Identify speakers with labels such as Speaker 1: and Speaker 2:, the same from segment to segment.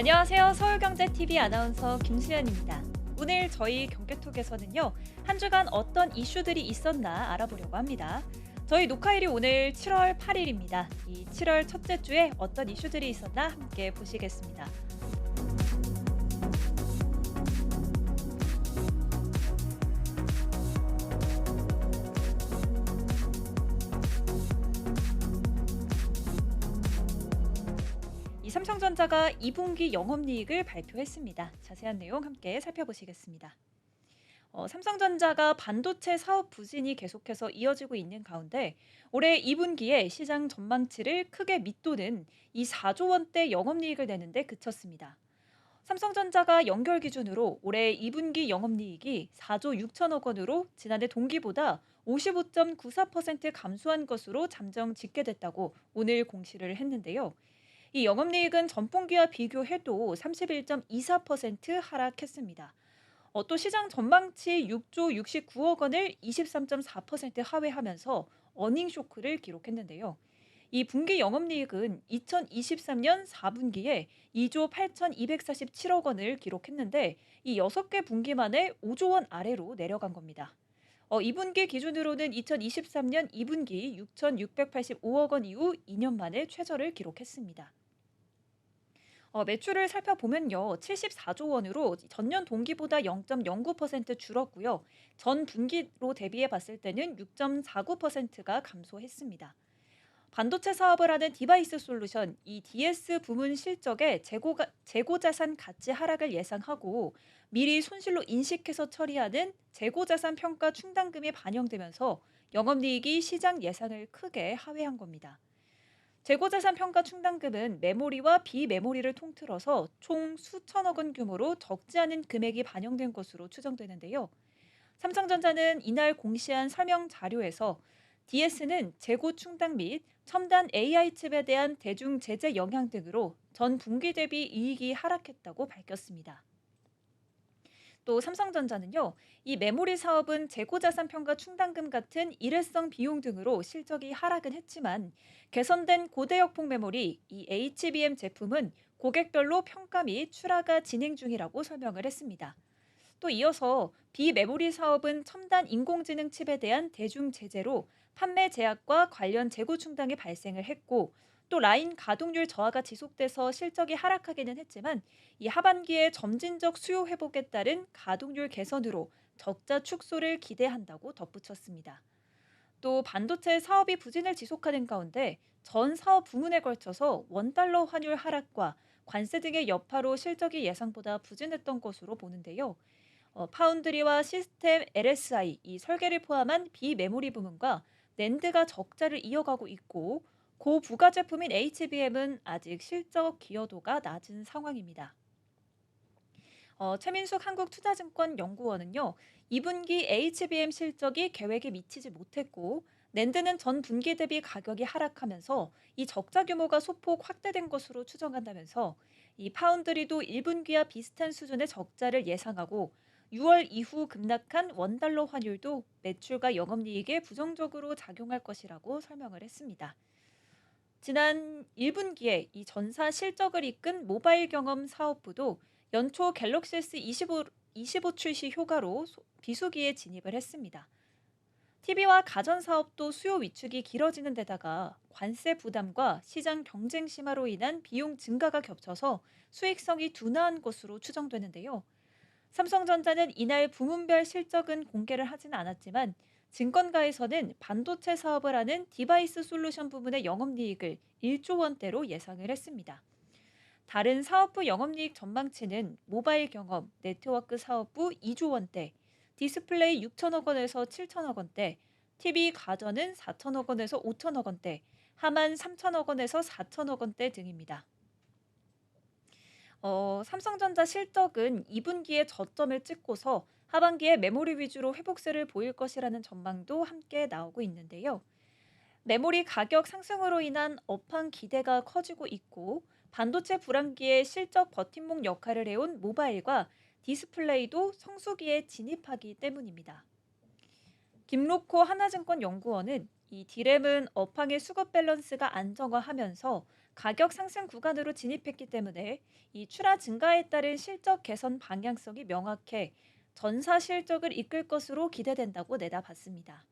Speaker 1: 안녕하세요. 서울경제TV 아나운서 김수연입니다. 오늘 저희 경제톡에서는요, 한 주간 어떤 이슈들이 있었나 알아보려고 합니다. 저희 녹화일이 오늘 7월 8일입니다. 이 7월 첫째 주에 어떤 이슈들이 있었나 함께 보시겠습니다. 이 삼성전자가 2분기 영업이익을 발표했습니다. 자세한 내용 함께 살펴보시겠습니다. 삼성전자가 반도체 사업 부진이 계속해서 이어지고 있는 가운데 올해 2분기에 시장 전망치를 크게 밑도는 이 4조 원대 영업이익을 내는데 그쳤습니다. 삼성전자가 연결 기준으로 올해 2분기 영업이익이 4조 6천억 원으로 지난해 동기보다 55.94% 감소한 것으로 잠정 집계됐다고 오늘 공시를 했는데요. 이 영업이익은 전분기와 비교해도 31.24% 하락했습니다. 또 시장 전망치 6조 69억 원을 23.4% 하회하면서 어닝 쇼크를 기록했는데요. 이 분기 영업이익은 2023년 4분기에 2조 8,247억 원을 기록했는데 이 6개 분기 만에 5조 원 아래로 내려간 겁니다. 2분기 기준으로는 2023년 2분기 6,685억 원 이후 2년 만에 최저를 기록했습니다. 매출을 살펴보면요. 74조 원으로 전년 동기보다 0.09% 줄었고요. 전 분기로 대비해 봤을 때는 6.49%가 감소했습니다. 반도체 사업을 하는 디바이스 솔루션, 이 DS 부문 실적의 재고 자산 가치 하락을 예상하고 미리 손실로 인식해서 처리하는 재고 자산 평가 충당금이 반영되면서 영업이익이 시장 예상을 크게 하회한 겁니다. 재고자산 평가 충당금은 메모리와 비메모리를 통틀어서 총 수천억 원 규모로 적지 않은 금액이 반영된 것으로 추정되는데요. 삼성전자는 이날 공시한 설명 자료에서 DS는 재고 충당 및 첨단 AI 칩에 대한 대중 제재 영향 등으로 전 분기 대비 이익이 하락했다고 밝혔습니다. 또 삼성전자는요, 이 메모리 사업은 재고자산 평가 충당금 같은 일회성 비용 등으로 실적이 하락은 했지만 개선된 고대역폭 메모리, 이 HBM 제품은 고객별로 평가 및 출하가 진행 중이라고 설명을 했습니다. 또 이어서 비메모리 사업은 첨단 인공지능 칩에 대한 대중 제재로 판매 제약과 관련 재고 충당이 발생을 했고 또 라인 가동률 저하가 지속돼서 실적이 하락하기는 했지만 이 하반기에 점진적 수요 회복에 따른 가동률 개선으로 적자 축소를 기대한다고 덧붙였습니다. 또 반도체 사업이 부진을 지속하는 가운데 전 사업 부문에 걸쳐서 원달러 환율 하락과 관세 등의 여파로 실적이 예상보다 부진했던 것으로 보는데요. 파운드리와 시스템 LSI, 이 설계를 포함한 비메모리 부문과 낸드가 적자를 이어가고 있고 고부가 제품인 HBM은 아직 실적 기여도가 낮은 상황입니다. 최민숙 한국투자증권 연구원은요, 2분기 HBM 실적이 계획에 미치지 못했고, 낸드는 전 분기 대비 가격이 하락하면서 이 적자 규모가 소폭 확대된 것으로 추정한다면서 이 파운드리도 1분기와 비슷한 수준의 적자를 예상하고 6월 이후 급락한 원달러 환율도 매출과 영업이익에 부정적으로 작용할 것이라고 설명을 했습니다. 지난 1분기에 이 전사 실적을 이끈 모바일 경험 사업부도 연초 갤럭시 S25 출시 효과로 비수기에 진입을 했습니다. TV와 가전 사업도 수요 위축이 길어지는 데다가 관세 부담과 시장 경쟁 심화로 인한 비용 증가가 겹쳐서 수익성이 둔화한 것으로 추정되는데요. 삼성전자는 이날 부문별 실적은 공개를 하진 않았지만 증권가에서는 반도체 사업을 하는 디바이스 솔루션 부문의 영업이익을 1조 원대로 예상을 했습니다. 다른 사업부 영업이익 전망치는 모바일 경험, 네트워크 사업부 2조 원대, 디스플레이 6천억 원에서 7천억 원대, TV 가전은 4천억 원에서 5천억 원대, 하만 3천억 원에서 4천억 원대 등입니다. 삼성전자 실적은 2분기에 저점을 찍고서 하반기에 메모리 위주로 회복세를 보일 것이라는 전망도 함께 나오고 있는데요. 메모리 가격 상승으로 인한 업황 기대가 커지고 있고 반도체 불황기에 실적 버팀목 역할을 해온 모바일과 디스플레이도 성수기에 진입하기 때문입니다. 김로코 하나증권 연구원은 이 디램은 업황의 수급 밸런스가 안정화하면서 가격 상승 구간으로 진입했기 때문에 이 출하 증가에 따른 실적 개선 방향성이 명확해 전사 실적을 이끌 것으로 기대된다고 내다봤습니다.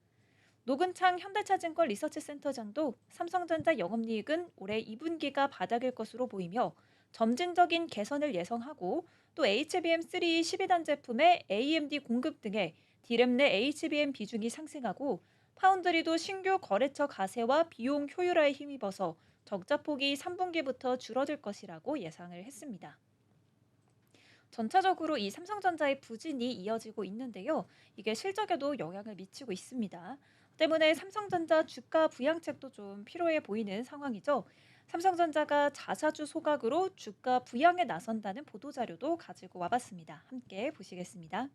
Speaker 1: 노근창 현대차증권 리서치센터장도 삼성전자 영업이익은 올해 2분기가 바닥일 것으로 보이며 점진적인 개선을 예상하고 또 HBM3 12단 제품의 AMD 공급 등의 디램 내 HBM 비중이 상승하고 파운드리도 신규 거래처 가세와 비용 효율화에 힘입어서 적자폭이 3분기부터 줄어들 것이라고 예상을 했습니다. 전체적으로 이 삼성전자의 부진이 이어지고 있는데요. 이게 실적에도 영향을 미치고 있습니다. 때문에 삼성전자 주가 부양책도 좀 필요해 보이는 상황이죠. 삼성전자가 자사주 소각으로 주가 부양에 나선다는 보도자료도 가지고 와봤습니다. 함께 보시겠습니다.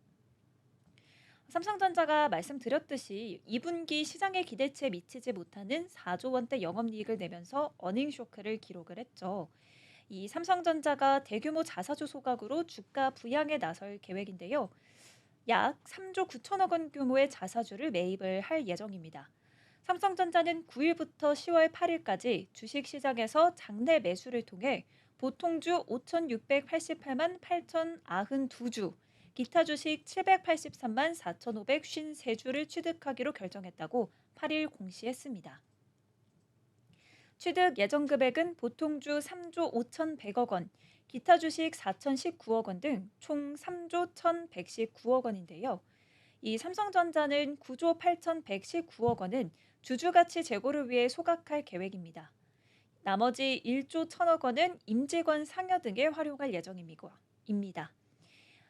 Speaker 1: 삼성전자가 말씀드렸듯이 2분기 시장의 기대치에 미치지 못하는 4조 원대 영업이익을 내면서 어닝 쇼크를 기록을 했죠. 이 삼성전자가 대규모 자사주 소각으로 주가 부양에 나설 계획인데요. 약 3조 9천억 원 규모의 자사주를 매입을 할 예정입니다. 삼성전자는 9일부터 10월 8일까지 주식시장에서 장내 매수를 통해 보통주 5,688만 8,092주, 기타 주식 783만 4,553주를 취득하기로 결정했다고 8일 공시했습니다. 취득 예정 금액은 보통주 3조 5,100억 원, 기타 주식 4,019억 원 등 총 3조 1,119억 원인데요. 이 삼성전자는 9조 8,119억 원은 주주가치 제고를 위해 소각할 계획입니다. 나머지 1조 1,000억 원은 임직원 상여 등에 활용할 예정입니다.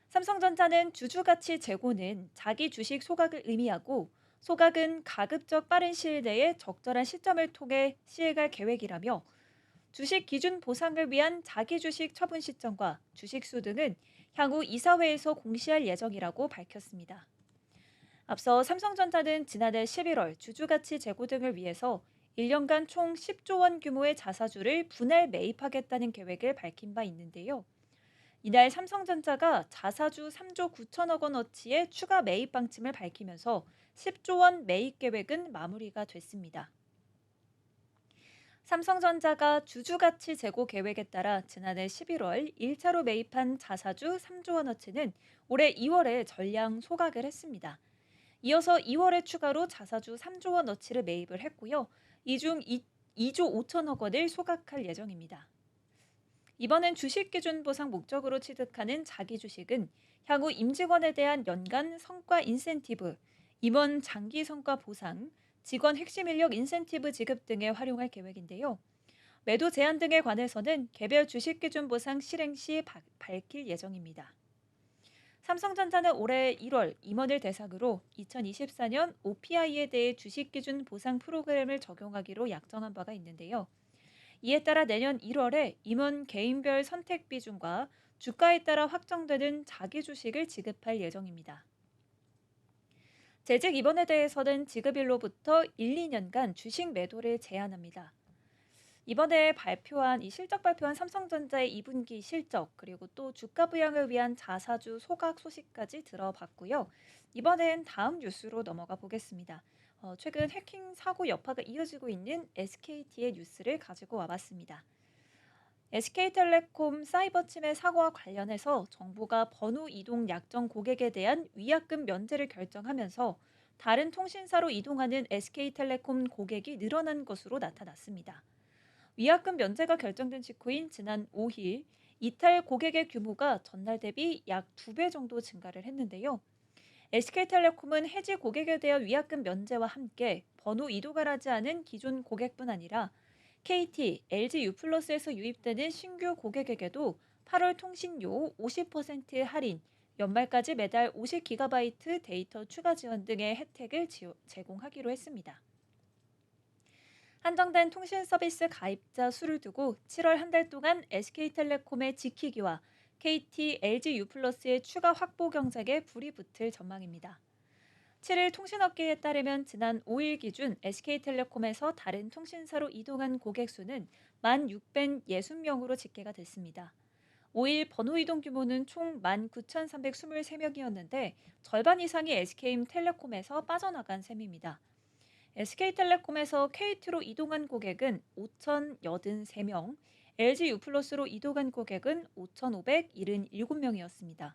Speaker 1: 삼성전자는 주주가치 제고는 자기 주식 소각을 의미하고 소각은 가급적 빠른 시일 내에 적절한 시점을 통해 시행할 계획이라며 주식 기준 보상을 위한 자기 주식 처분 시점과 주식수 등은 향후 이사회에서 공시할 예정이라고 밝혔습니다. 앞서 삼성전자는 지난해 11월 주주가치 제고 등을 위해서 1년간 총 10조 원 규모의 자사주를 분할 매입하겠다는 계획을 밝힌 바 있는데요. 이날 삼성전자가 자사주 3조 9천억 원어치의 추가 매입 방침을 밝히면서 10조 원 매입 계획은 마무리가 됐습니다. 삼성전자가 주주가치 제고 계획에 따라 지난해 11월 1차로 매입한 자사주 3조 원어치는 올해 2월에 전량 소각을 했습니다. 이어서 2월에 추가로 자사주 3조 원어치를 매입을 했고요. 이 중 2조 5천억 원을 소각할 예정입니다. 이번엔 주식 기준 보상 목적으로 취득하는 자기 주식은 향후 임직원에 대한 연간 성과 인센티브, 임원 장기 성과 보상, 직원 핵심 인력 인센티브 지급 등에 활용할 계획인데요. 매도 제한 등에 관해서는 개별 주식 기준 보상 실행 시 밝힐 예정입니다. 삼성전자는 올해 1월 임원을 대상으로 2024년 OPI에 대해 주식 기준 보상 프로그램을 적용하기로 약정한 바가 있는데요. 이에 따라 내년 1월에 임원 개인별 선택 비중과 주가에 따라 확정되는 자기 주식을 지급할 예정입니다. 재직 임원에 대해서는 지급일로부터 1, 2년간 주식 매도를 제한합니다. 이번에 실적 발표한 삼성전자의 2분기 실적 그리고 또 주가 부양을 위한 자사주 소각 소식까지 들어봤고요. 이번엔 다음 뉴스로 넘어가 보겠습니다. 최근 해킹 사고 여파가 이어지고 있는 SKT의 뉴스를 가지고 와봤습니다. SK텔레콤 사이버 침해 사고와 관련해서 정부가 번호 이동 약정 고객에 대한 위약금 면제를 결정하면서 다른 통신사로 이동하는 SK텔레콤 고객이 늘어난 것으로 나타났습니다. 위약금 면제가 결정된 직후인 지난 5일 이탈 고객의 규모가 전날 대비 약 2배 정도 증가를 했는데요. SK텔레콤은 해지 고객에 대한 위약금 면제와 함께 번호 이동을 하지 않은 기존 고객뿐 아니라 KT, LG U+에서 유입되는 신규 고객에게도 8월 통신료 50% 할인, 연말까지 매달 50GB 데이터 추가 지원 등의 혜택을 제공하기로 했습니다. 한정된 통신 서비스 가입자 수를 두고 7월 한 달 동안 SK텔레콤의 지키기와 KT, LG U+의 추가 확보 경쟁에 불이 붙을 전망입니다. 7일 통신업계에 따르면 지난 5일 기준 SK텔레콤에서 다른 통신사로 이동한 고객 수는 1,660명으로 집계가 됐습니다. 5일 번호 이동 규모는 총 19,323명이었는데 절반 이상이 SK텔레콤에서 빠져나간 셈입니다. SK텔레콤에서 KT로 이동한 고객은 5,083명, LG 유플러스로 이동한 고객은 5,577명이었습니다.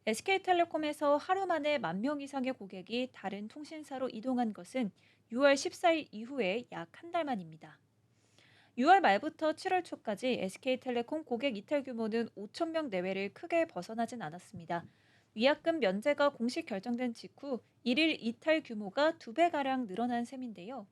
Speaker 1: SK텔레콤에서 하루 만에 1만 명 이상의 고객이 다른 통신사로 이동한 것은 6월 14일 이후에 약 한 달 만입니다. 6월 말부터 7월 초까지 SK텔레콤 고객 이탈 규모는 5천 명 내외를 크게 벗어나진 않았습니다. 위약금 면제가 공식 결정된 직후 1일 이탈 규모가 2배가량 늘어난 셈인데요.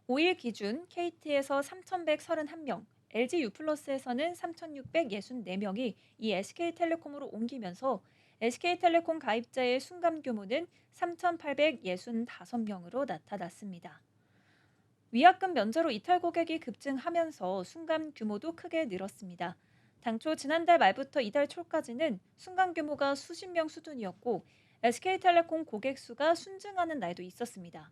Speaker 1: 5일 기준 KT에서 3,131명, LG 유플러스에서는 3,664명이 이 SK텔레콤으로 옮기면서 SK텔레콤 가입자의 순감 규모는 3,865명으로 나타났습니다. 위약금 면제로 이탈 고객이 급증하면서 순감 규모도 크게 늘었습니다. 당초 지난달 말부터 이달 초까지는 순감 규모가 수십 명 수준이었고 SK텔레콤 고객 수가 순증하는 날도 있었습니다.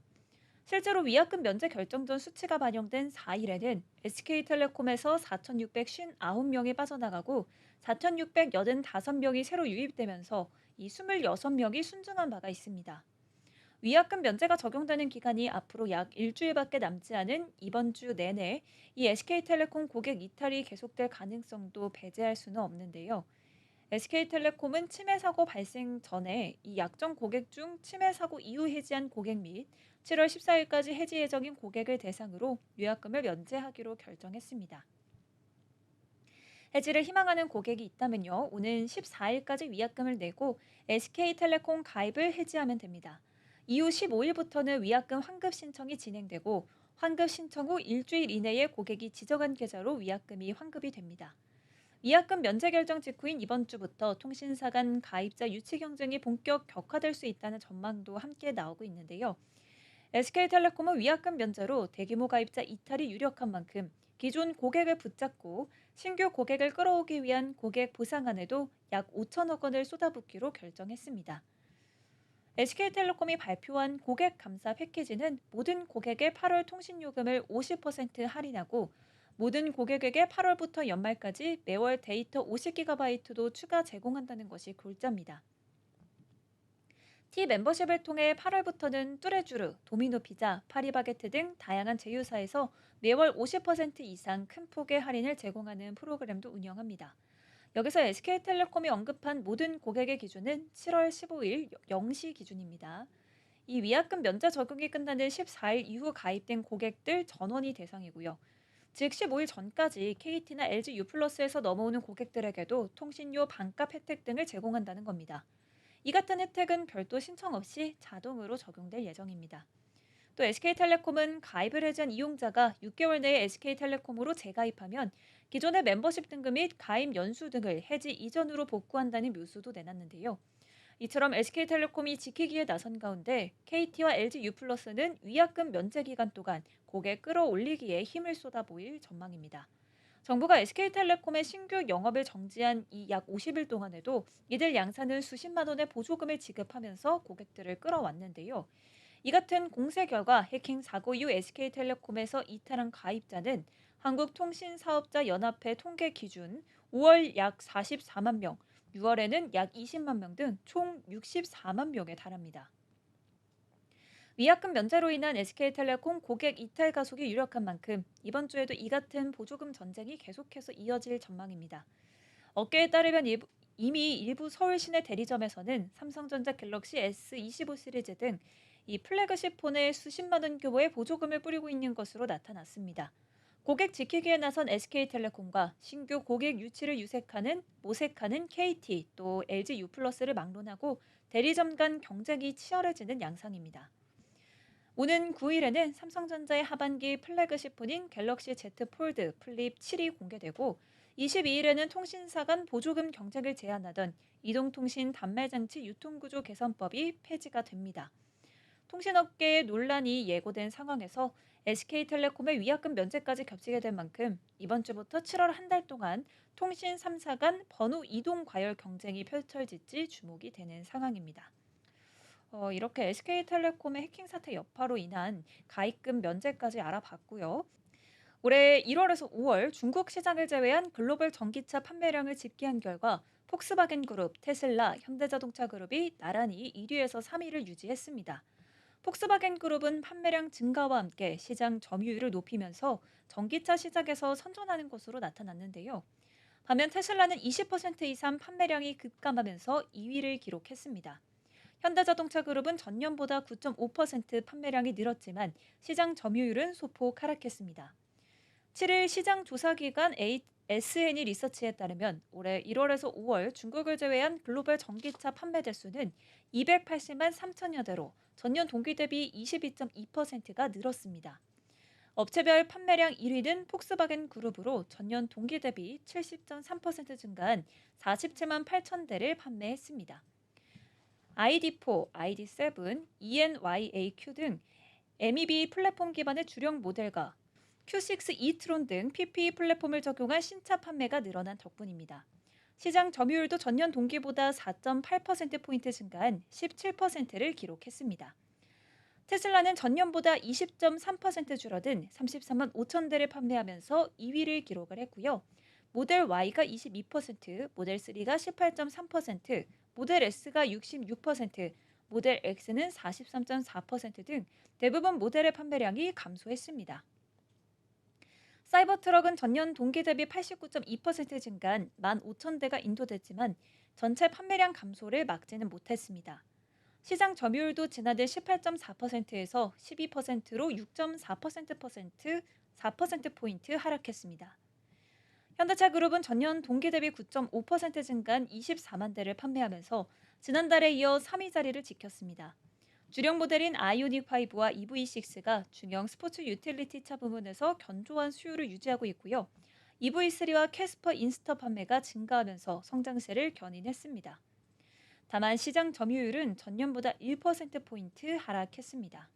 Speaker 1: 실제로 위약금 면제 결정 전 수치가 반영된 4일에는 SK텔레콤에서 4,659명이 빠져나가고 4,685명이 새로 유입되면서 이 26명이 순증한 바가 있습니다. 위약금 면제가 적용되는 기간이 앞으로 약 일주일밖에 남지 않은 이번 주 내내 이 SK텔레콤 고객 이탈이 계속될 가능성도 배제할 수는 없는데요. SK텔레콤은 침해 사고 발생 전에 이 약정 고객 중 침해 사고 이후 해지한 고객 및 7월 14일까지 해지 예정인 고객을 대상으로 위약금을 면제하기로 결정했습니다. 해지를 희망하는 고객이 있다면요. 오는 14일까지 위약금을 내고 SK텔레콤 가입을 해지하면 됩니다. 이후 15일부터는 위약금 환급 신청이 진행되고 환급 신청 후 일주일 이내에 고객이 지정한 계좌로 위약금이 환급이 됩니다. 위약금 면제 결정 직후인 이번 주부터 통신사 간 가입자 유치 경쟁이 본격 격화될 수 있다는 전망도 함께 나오고 있는데요. SK텔레콤은 위약금 면제로 대규모 가입자 이탈이 유력한 만큼 기존 고객을 붙잡고 신규 고객을 끌어오기 위한 고객 보상안에도 약 5천억 원을 쏟아붓기로 결정했습니다. SK텔레콤이 발표한 고객 감사 패키지는 모든 고객의 8월 통신요금을 50% 할인하고 모든 고객에게 8월부터 연말까지 매월 데이터 50GB도 추가 제공한다는 것이 골자입니다. T 멤버십을 통해 8월부터는 뚜레쥬르, 도미노 피자, 파리바게트 등 다양한 제휴사에서 매월 50% 이상 큰 폭의 할인을 제공하는 프로그램도 운영합니다. 여기서 SK텔레콤이 언급한 모든 고객의 기준은 7월 15일 0시 기준입니다. 이 위약금 면제 적용이 끝나는 14일 이후 가입된 고객들 전원이 대상이고요. 즉 15일 전까지 KT나 LG 유플러스에서 넘어오는 고객들에게도 통신료 반값 혜택 등을 제공한다는 겁니다. 이 같은 혜택은 별도 신청 없이 자동으로 적용될 예정입니다. 또 SK텔레콤은 가입을 해지한 이용자가 6개월 내에 SK텔레콤으로 재가입하면 기존의 멤버십 등급 및 가입 연수 등을 해지 이전으로 복구한다는 묘수도 내놨는데요. 이처럼 SK텔레콤이 지키기에 나선 가운데 KT와 LG 유플러스는 위약금 면제 기간 동안 고객 끌어올리기에 힘을 쏟아보일 전망입니다. 정부가 SK텔레콤의 신규 영업을 정지한 이 약 50일 동안에도 이들 양사는 수십만 원의 보조금을 지급하면서 고객들을 끌어왔는데요. 이 같은 공세 결과 해킹 사고 이후 SK텔레콤에서 이탈한 가입자는 한국통신사업자연합회 통계 기준 5월 약 44만 명, 6월에는 약 20만 명 등 총 64만 명에 달합니다. 위약금 면제로 인한 SK텔레콤 고객 이탈 가속이 유력한 만큼 이번 주에도 이 같은 보조금 전쟁이 계속해서 이어질 전망입니다. 업계에 따르면 이미 일부 서울 시내 대리점에서는 삼성전자 갤럭시 S25 시리즈 등 이 플래그십 폰에 수십만 원 규모의 보조금을 뿌리고 있는 것으로 나타났습니다. 고객 지키기에 나선 SK텔레콤과 신규 고객 유치를 모색하는 KT 또 LG 유플러스를 막론하고 대리점 간 경쟁이 치열해지는 양상입니다. 오는 9일에는 삼성전자의 하반기 플래그십 폰인 갤럭시 Z 폴드 플립 7이 공개되고 22일에는 통신사 간 보조금 경쟁을 제한하던 이동통신 단말장치 유통구조 개선법이 폐지가 됩니다. 통신업계의 논란이 예고된 상황에서 SK텔레콤의 위약금 면제까지 겹치게 된 만큼 이번 주부터 7월 한 달 동안 통신 3사 간 번호 이동 과열 경쟁이 펼쳐질지 주목이 되는 상황입니다. 이렇게 SK텔레콤의 해킹 사태 여파로 인한 가입금 면제까지 알아봤고요. 올해 1월에서 5월 중국 시장을 제외한 글로벌 전기차 판매량을 집계한 결과 폭스바겐 그룹, 테슬라, 현대자동차 그룹이 나란히 1위에서 3위를 유지했습니다. 폭스바겐 그룹은 판매량 증가와 함께 시장 점유율을 높이면서 전기차 시장에서 선전하는 것으로 나타났는데요. 반면 테슬라는 20% 이상 판매량이 급감하면서 2위를 기록했습니다. 현대자동차 그룹은 전년보다 9.5% 판매량이 늘었지만 시장 점유율은 소폭 하락했습니다. 7일 시장 조사기관 SNE 리서치에 따르면 올해 1월에서 5월 중국을 제외한 글로벌 전기차 판매 대수는 280만 3천여 대로 전년 동기 대비 22.2%가 늘었습니다. 업체별 판매량 1위는 폭스바겐 그룹으로 전년 동기 대비 70.3% 증가한 47만 8천 대를 판매했습니다. ID4, ID7, ENYAQ 등 MEB 플랫폼 기반의 주력 모델과 Q6 e-트론 등 PPE 플랫폼을 적용한 신차 판매가 늘어난 덕분입니다. 시장 점유율도 전년 동기보다 4.8%포인트 증가한 17%를 기록했습니다. 테슬라는 전년보다 20.3% 줄어든 33만 5천 대를 판매하면서 2위를 기록을 했고요. 모델 Y가 22%, 모델 3가 18.3%, 모델 S가 66%, 모델 X는 43.4%등 대부분 모델의 판매량이 감소했습니다. 사이버트럭은 전년 동기 대비 89.2% 증가한 15,000대가 인도됐지만 전체 판매량 감소를 막지는 못했습니다. 시장 점유율도 지난해 18.4%에서 12%로 6.4%, 4%포인트 하락했습니다. 현대차 그룹은 전년 동기 대비 9.5% 증가한 24만 대를 판매하면서 지난달에 이어 3위 자리를 지켰습니다. 주력 모델인 아이오닉5와 EV6가 중형 스포츠 유틸리티 차 부문에서 견조한 수요를 유지하고 있고요. EV3와 캐스퍼 인스터 판매가 증가하면서 성장세를 견인했습니다. 다만 시장 점유율은 전년보다 1%포인트 하락했습니다.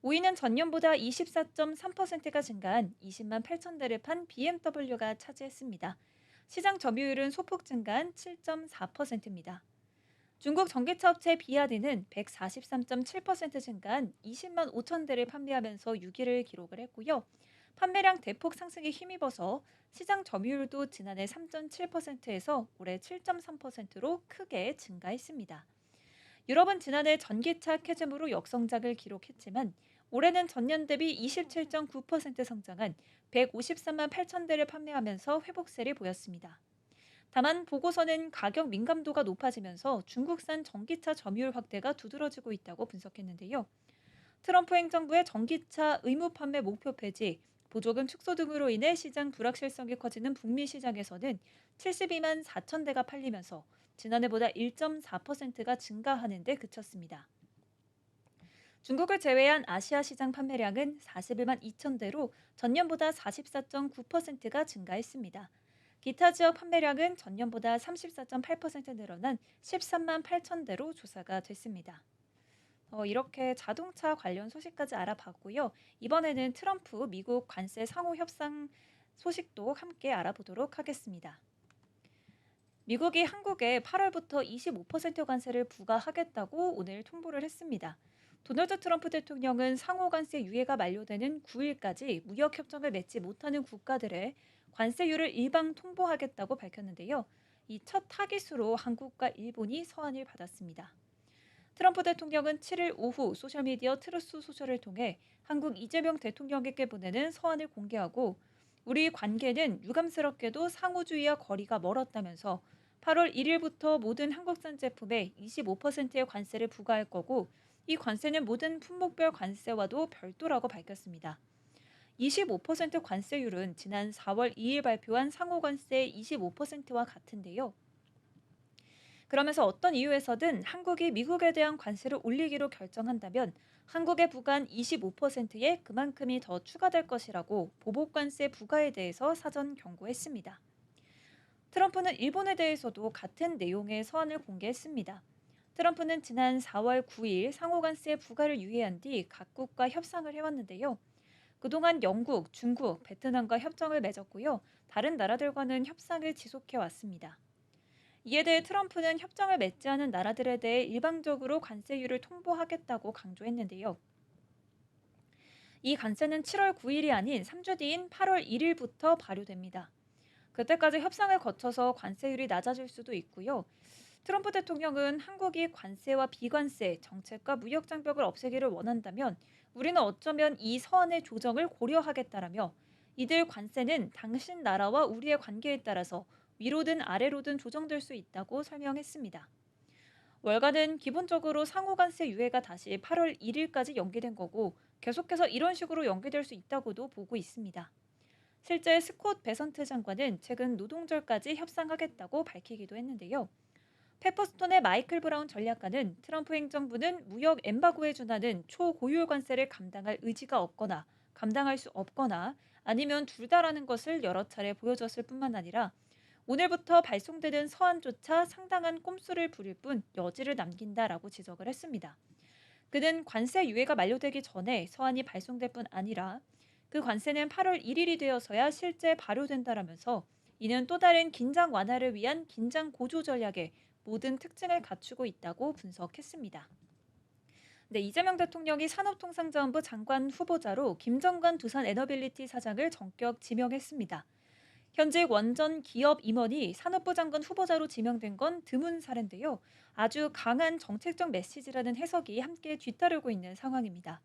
Speaker 1: 5위는 전년보다 24.3%가 증가한 20만 8천 대를 판 BMW가 차지했습니다. 시장 점유율은 소폭 증가한 7.4%입니다. 중국 전기차 업체 비아디는 143.7% 증가한 20만 5천 대를 판매하면서 6위를 기록을 했고요. 판매량 대폭 상승에 힘입어서 시장 점유율도 지난해 3.7%에서 올해 7.3%로 크게 증가했습니다. 유럽은 지난해 전기차 캐즘으로 역성장을 기록했지만 올해는 전년 대비 27.9% 성장한 153만 8천 대를 판매하면서 회복세를 보였습니다. 다만 보고서는 가격 민감도가 높아지면서 중국산 전기차 점유율 확대가 두드러지고 있다고 분석했는데요. 트럼프 행정부의 전기차 의무 판매 목표 폐지, 보조금 축소 등으로 인해 시장 불확실성이 커지는 북미 시장에서는 72만 4천 대가 팔리면서 지난해보다 1.4%가 증가하는 데 그쳤습니다. 중국을 제외한 아시아 시장 판매량은 41만 2천 대로 전년보다 44.9%가 증가했습니다. 기타 지역 판매량은 전년보다 34.8% 늘어난 13만 8천 대로 조사가 됐습니다. 이렇게 자동차 관련 소식까지 알아봤고요. 이번에는 트럼프 미국 관세 상호 협상 소식도 함께 알아보도록 하겠습니다. 미국이 한국에 8월부터 25% 관세를 부과하겠다고 오늘 통보를 했습니다. 도널드 트럼프 대통령은 상호 관세 유예가 만료되는 9일까지 무역 협정을 맺지 못하는 국가들의 관세율을 일방 통보하겠다고 밝혔는데요. 이 첫 타깃으로 한국과 일본이 서한을 받았습니다. 트럼프 대통령은 7일 오후 소셜미디어 트루스 소셜을 통해 한국 이재명 대통령에게 보내는 서한을 공개하고 우리 관계는 유감스럽게도 상호주의와 거리가 멀었다면서 8월 1일부터 모든 한국산 제품에 25%의 관세를 부과할 거고 이 관세는 모든 품목별 관세와도 별도라고 밝혔습니다. 25% 관세율은 지난 4월 2일 발표한 상호관세 25%와 같은데요. 그러면서 어떤 이유에서든 한국이 미국에 대한 관세를 올리기로 결정한다면 한국에 부과한 25%에 그만큼이 더 추가될 것이라고 보복관세 부과에 대해서 사전 경고했습니다. 트럼프는 일본에 대해서도 같은 내용의 서한을 공개했습니다. 트럼프는 지난 4월 9일 상호관세 부과를 유예한 뒤 각국과 협상을 해왔는데요. 그동안 영국, 중국, 베트남과 협정을 맺었고요. 다른 나라들과는 협상을 지속해왔습니다. 이에 대해 트럼프는 협정을 맺지 않은 나라들에 대해 일방적으로 관세율을 통보하겠다고 강조했는데요. 이 관세는 7월 9일이 아닌 3주 뒤인 8월 1일부터 발효됩니다. 그때까지 협상을 거쳐서 관세율이 낮아질 수도 있고요. 트럼프 대통령은 한국이 관세와 비관세, 정책과 무역 장벽을 없애기를 원한다면 우리는 어쩌면 이 서한의 조정을 고려하겠다라며 이들 관세는 당신 나라와 우리의 관계에 따라서 위로든 아래로든 조정될 수 있다고 설명했습니다. 월가는 기본적으로 상호관세 유예가 다시 8월 1일까지 연기된 거고 계속해서 이런 식으로 연기될 수 있다고도 보고 있습니다. 실제 스콧 베선트 장관은 최근 노동절까지 협상하겠다고 밝히기도 했는데요. 페퍼스톤의 마이클 브라운 전략가는 트럼프 행정부는 무역 엠바고에 준하는 초고율 관세를 감당할 의지가 없거나 감당할 수 없거나 아니면 둘 다라는 것을 여러 차례 보여줬을 뿐만 아니라 오늘부터 발송되는 서한조차 상당한 꼼수를 부릴 뿐 여지를 남긴다라고 지적을 했습니다. 그는 관세 유예가 만료되기 전에 서한이 발송될 뿐 아니라 그 관세는 8월 1일이 되어서야 실제 발효된다라면서 이는 또 다른 긴장 완화를 위한 긴장 고조 전략의 모든 특징을 갖추고 있다고 분석했습니다. 네, 이재명 대통령이 산업통상자원부 장관 후보자로 김정관 두산에너빌리티 사장을 전격 지명했습니다. 현직 원전 기업 임원이 산업부 장관 후보자로 지명된 건 드문 사례인데요. 아주 강한 정책적 메시지라는 해석이 함께 뒤따르고 있는 상황입니다.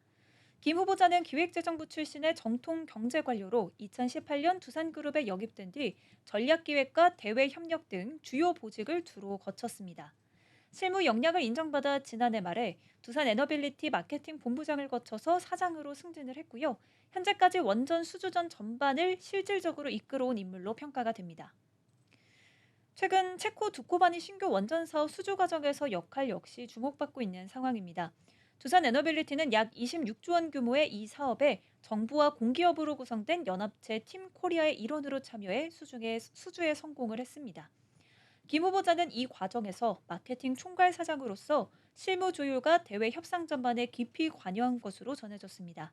Speaker 1: 김 후보자는 기획재정부 출신의 정통 경제관료로 2018년 두산그룹에 영입된 뒤 전략기획과 대외협력 등 주요 보직을 두루 거쳤습니다. 실무 역량을 인정받아 지난해 말에 두산에너빌리티 마케팅 본부장을 거쳐서 사장으로 승진을 했고요. 현재까지 원전 수주전 전반을 실질적으로 이끌어온 인물로 평가가 됩니다. 최근 체코 두코바니 신규 원전 사업 수주 과정에서 역할 역시 주목받고 있는 상황입니다. 두산에너빌리티는 약 26조 원 규모의 이 사업에 정부와 공기업으로 구성된 연합체 팀 코리아의 일원으로 참여해 수주에 성공을 했습니다. 김 후보자는 이 과정에서 마케팅 총괄 사장으로서 실무 조율과 대외 협상 전반에 깊이 관여한 것으로 전해졌습니다.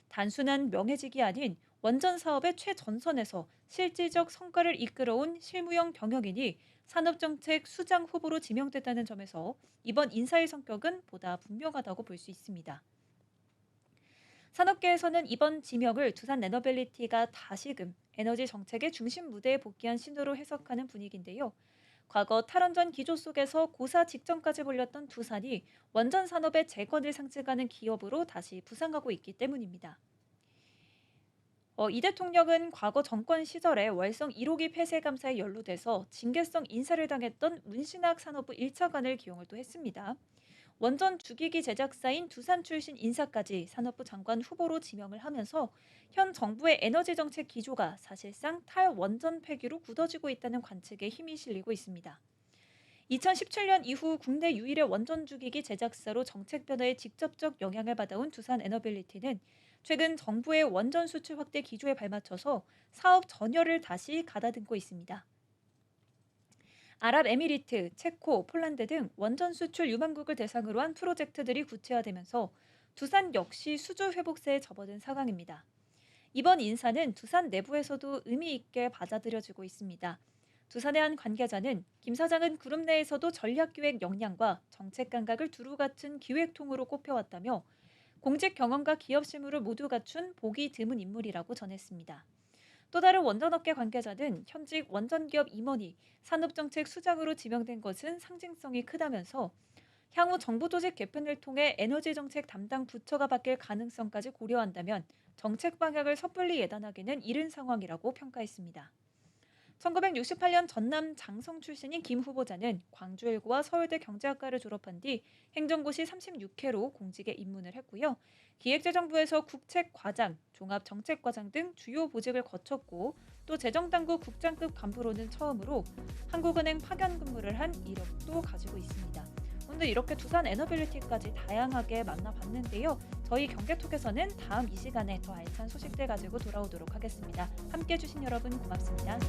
Speaker 1: 단순한 명예직이 아닌 원전 사업의 최전선에서 실질적 성과를 이끌어온 실무형 경영인이 산업정책 수장 후보로 지명됐다는 점에서 이번 인사의 성격은 보다 분명하다고 볼 수 있습니다. 산업계에서는 이번 지명을 두산에너빌리티가 다시금 에너지 정책의 중심 무대에 복귀한 신호로 해석하는 분위기인데요. 과거 탈원전 기조 속에서 고사 직전까지 몰렸던 두산이 원전 산업의 재건을 상징하는 기업으로 다시 부상하고 있기 때문입니다. 이 대통령은 과거 정권 시절에 월성 1호기 폐쇄 감사에 연루돼서 징계성 인사를 당했던 문신학 산업부 1차관을 기용을 또 했습니다. 원전 주기기 제작사인 두산 출신 인사까지 산업부 장관 후보로 지명을 하면서 현 정부의 에너지 정책 기조가 사실상 탈원전 폐기로 굳어지고 있다는 관측에 힘이 실리고 있습니다. 2017년 이후 국내 유일의 원전 주기기 제작사로 정책 변화에 직접적 영향을 받아온 두산에너빌리티는 최근 정부의 원전 수출 확대 기조에 발맞춰서 사업 전열을 다시 가다듬고 있습니다. 아랍에미리트, 체코, 폴란드 등 원전 수출 유망국을 대상으로 한 프로젝트들이 구체화되면서 두산 역시 수주 회복세에 접어든 상황입니다. 이번 인사는 두산 내부에서도 의미 있게 받아들여지고 있습니다. 두산의 한 관계자는 김 사장은 그룹 내에서도 전략기획 역량과 정책 감각을 두루 갖춘 기획통으로 꼽혀왔다며 공직 경험과 기업 실무를 모두 갖춘 보기 드문 인물이라고 전했습니다. 또 다른 원전업계 관계자는 현직 원전기업 임원이 산업정책 수장으로 지명된 것은 상징성이 크다면서 향후 정부 조직 개편을 통해 에너지정책 담당 부처가 바뀔 가능성까지 고려한다면 정책 방향을 섣불리 예단하기는 이른 상황이라고 평가했습니다. 1968년 전남 장성 출신인 김 후보자는 광주일고와 서울대 경제학과를 졸업한 뒤 행정고시 36회로 공직에 입문을 했고요. 기획재정부에서 국책과장, 종합정책과장 등 주요 보직을 거쳤고 또 재정당국 국장급 간부로는 처음으로 한국은행 파견 근무를 한 이력도 가지고 있습니다. 오늘 이렇게 두산 에너빌리티까지 다양하게 만나봤는데요. 저희 경제톡에서는 다음 이 시간에 더 알찬 소식들 가지고 돌아오도록 하겠습니다. 함께해 주신 여러분 고맙습니다.